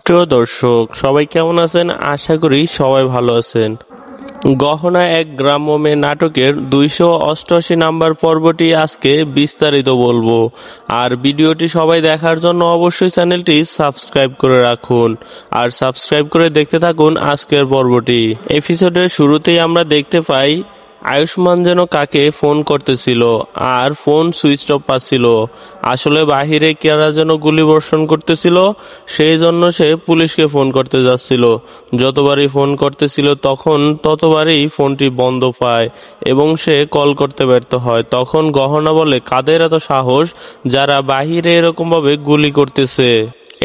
প্রিয় দর্শক, সবাই কেমন আছেন? আশা করি সবাই ভালো আছেন। গহনা এক গ্রাম্য মেয়ে নাটকের 288 নাম্বার পর্বটি আজকে বিস্তারিত বলবো। আর ভিডিওটি সবাই দেখার জন্য অবশ্যই চ্যানেলটি সাবস্ক্রাইব করে রাখুন আর সাবস্ক্রাইব করে দেখতে থাকুন আজকের পর্বটি। এপিসোডের শুরুতেই আমরা দেখতে পাই আয়ুষ্মান যেন কাকে ফোন করতেছিল আর ফোন সুইচ অফ পাচ্ছিল। আসলে বাহিরে কারা যেন গুলি বর্ষণ করতেছিল, সেই জন্য সে পুলিশকে ফোন করতে যাচ্ছিল। যতবারই ফোন করতেছিল ততবারই ফোনটি বন্ধ পায় এবং সে কল করতে ব্যর্থ হয়। তখন গহনা বলে, কাদের এত সাহস যারা বাহিরে এরকম ভাবে গুলি করতেছে।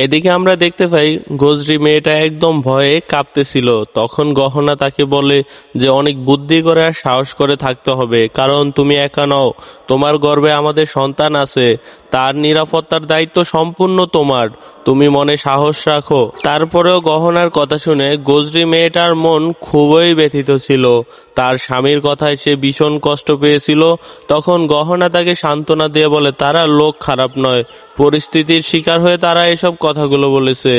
এদিকে আমরা দেখতে পাই গজরি মেয়েটা একদম ভয়ে কাঁপতেছিল। তখন গহনা তাকে বলে যে অনেক বুদ্ধি করে আর সাহস করে থাকতে হবে, কারণ তুমি একা নও, তোমার গর্ভে আমাদের সন্তান আছে, তার নিরাপত্তার দায়িত্ব সম্পূর্ণ তোমার, তুমি মনে সাহস রাখো। তারপরেও গহনার কথা শুনে গজরি মেয়েটার মন খুবই ব্যথিত ছিল। তার স্বামীর কথায় সে ভীষণ কষ্ট পেয়েছিল। তখন গহনা তাকে সান্ত্বনা দিয়ে বলে তারা লোক খারাপ নয়, পরিস্থিতির শিকার হয়ে তারা এসব কথাগুলো বলেছে।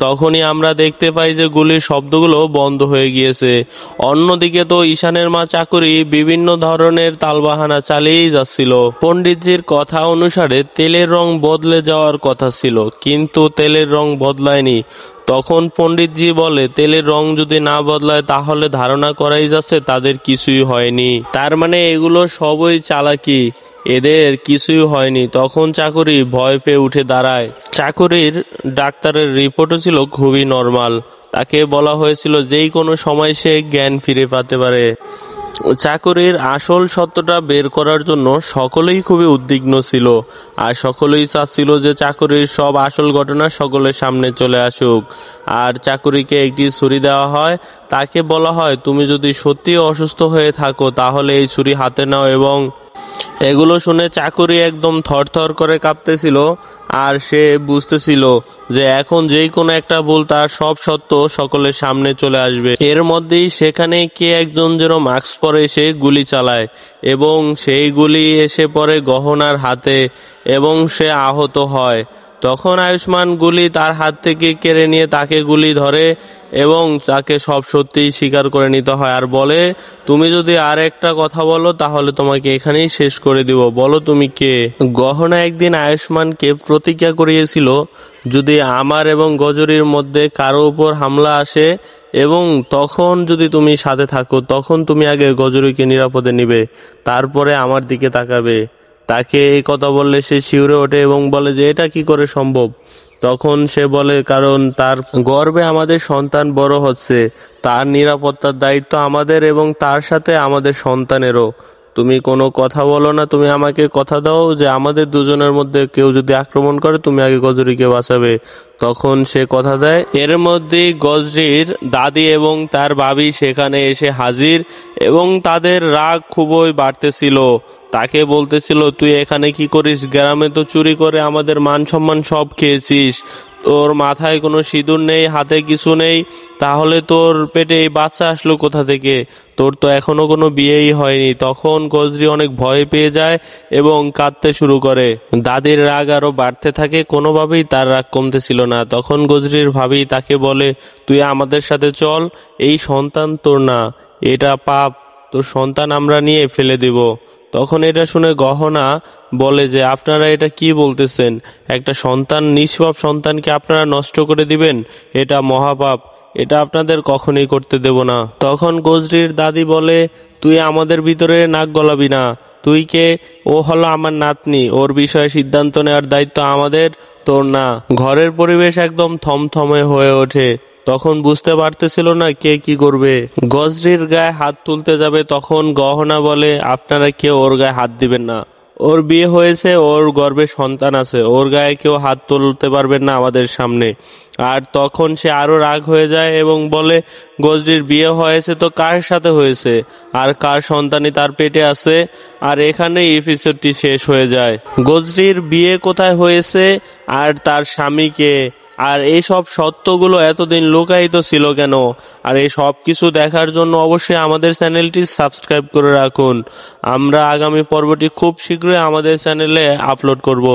তখনই আমরা দেখতে পাই যে গুলির শব্দগুলো বন্ধ হয়ে গিয়েছে। অন্যদিকে তো ঈশানের মা চাকরি বিভিন্ন ধরনের তালবাহানা চালিয়েই যাচ্ছিল। পণ্ডিতজির কথা অনুসারে তেলের রং বদলে যাওয়ার কথা ছিল, কিন্তু তেলের রং বদলায়নি। তখন পণ্ডিতজি বলে তেলের রং যদি না বদলায় তাহলে ধারণা করাই যাচ্ছে তাদের কিছুই হয়নি, তার মানে এগুলো সবই চালাকি, এদের কিছুই হয়নি। তখন চাকরি ভয় পেয়ে উঠে দাঁড়ায়। চাকরির ডাক্তারের রিপোর্টও ছিল খুবই নরমাল। তাকে বলা হয়েছিল যেই কোনো সময় সে জ্ঞান ফিরে পেতে পারে। চাকরির আসল সত্যটা বের করার জন্য সকলেই খুবই উদ্বিগ্ন ছিল আর সকলেই চাচ্ছিল যে চাকরির সব আসল ঘটনা সকলের সামনে চলে আসুক। আর চাকরিকে একটি ছুরি দেওয়া হয়, তাকে বলা হয় তুমি যদি সত্যি অসুস্থ হয়ে থাকো তাহলে এই ছুরি হাতে নাও। এবং এগুলো শুনে চাকরি একদম থরথর করে কাঁপতেছিল আর সে বুঝতেছিল যে এখন যেই কোনো একটা ভুল তার সব সত্য সকলের সামনে চলে আসবে। এর মধ্যেই সেখানে কে একজন যেন মাস্ক পরে এসে গুলি চালায় এবং সেই গুলি এসে পড়ে গহনার হাতে এবং সে আহত হয়। তখন আয়ুষ্মান গুলি তার হাত থেকে কেড়ে নিয়ে তাকে গুলি ধরে এবং তাকে সব সত্যি স্বীকার করে নিতে হয় আর বলে তুমি যদি আর একটা কথা বলো তাহলে তোমাকে এখানেই শেষ করে দিব, বলো তুমি কে। গহনা একদিন আয়ুষ্মানকে প্রতিজ্ঞা করিয়েছিল যদি আমার এবং গজরির মধ্যে কারো উপর হামলা আসে এবং তখন যদি তুমি সাথে থাকো তখন তুমি আগে গজরিকে নিরাপদে নিবে, তারপরে আমার দিকে তাকাবে। তাকে এই কথা বললে সে শিউরে ওঠে এবং বলে যে এটা কি করে সম্ভব। তখন সে বলে কারণ তার গর্ভে আমাদের সন্তান বড় হচ্ছে, তার নিরাপত্তার দায়িত্ব আমাদের এবং তার সাথে আমাদের সন্তানেরও। তুমি কোনো কথা বলো না, তুমি আমাকে কথা দাও যে আমাদের দুজনের মধ্যে কেউ যদি আক্রমণ করে তুমি আগে গজরিকে বাঁচাবে। তখন সে কথা দেয়। এর মধ্যেই গজরির দাদি এবং তার ভাবি সেখানে এসে হাজির এবং তাদের রাগ খুবই বাড়তেছিল। তাকে বলতেছিল তুই এখানে কি করিস, গ্রামে তো চুরি করে আমাদের মান সম্মান সব খেয়েছিস, তোর মাথায় কোনো সিঁদুর নেই, হাতে কিছু নেই, তাহলে তোর পেটে এই বাচ্চা আসলো কোথা থেকে, তোর তো এখনো কোনো বিয়েই হয়নি। তখন গজরি অনেক ভয় পেয়ে যায় এবং কাঁদতে শুরু করে। দাদির রাগ আরো বাড়তে থাকে, কোনোভাবেই তার রাগ কমতেছিল না। তখন গজরির ভাবি তাকে বলে তুই আমাদের সাথে চল, এই সন্তান তোর না, এটা পাপ, তোর সন্তান আমরা নিয়ে ফেলে দিব। তখন এটা শুনে গহনা বলে যে আপনারা এটা কি বলতেছেন, একটা সন্তান, নিষ্পাপ সন্তানকে আপনারা নষ্ট করে দিবেন, এটা মহাপাপ, এটা আপনাদের কখনোই করতে দেব না। তখন গজরির দাদি বলে তুই আমাদের ভিতরে নাক গলাবি না, তুই কে, ও হলো আমার নাতনি, ওর বিষয়ে সিদ্ধান্ত নেওয়ার দায়িত্ব আমাদের, তোর না। ঘরের পরিবেশ একদম থমথমে হয়ে ওঠে। তখন বুঝতে পারতেছিল না কে কি করবে। গজরির গায়ে হাত তুলতে যাবে, তখন গহনা বলে আপনারা কেউ ওর গায়ে হাত দিবেন না, ওর বিয়ে হয়েছে, ওর গর্ভে সন্তান আছে, ওর গায়ে কেউ হাত তুলতে পারবেন না আমাদের সামনে। আর তখন সে আরো রাগ হয়ে যায় এবং বলে গজরির বিয়ে হয়েছে তো কার সাথে হয়েছে আর কার সন্তানই তার পেটে আছে। আর এখানেই এপিসোডটি শেষ হয়ে যায়। গজরির বিয়ে কোথায় হয়েছে আর তার স্বামীকে, আর এই সব সত্যগুলো এতদিন লুকায়িত ছিল কেন, আর এই সব কিছু দেখার জন্য অবশ্যই আমাদের চ্যানেলটি সাবস্ক্রাইব করে রাখুন। আমরা আগামী পর্বটি খুব শীঘ্রই আমাদের চ্যানেলে আপলোড করব।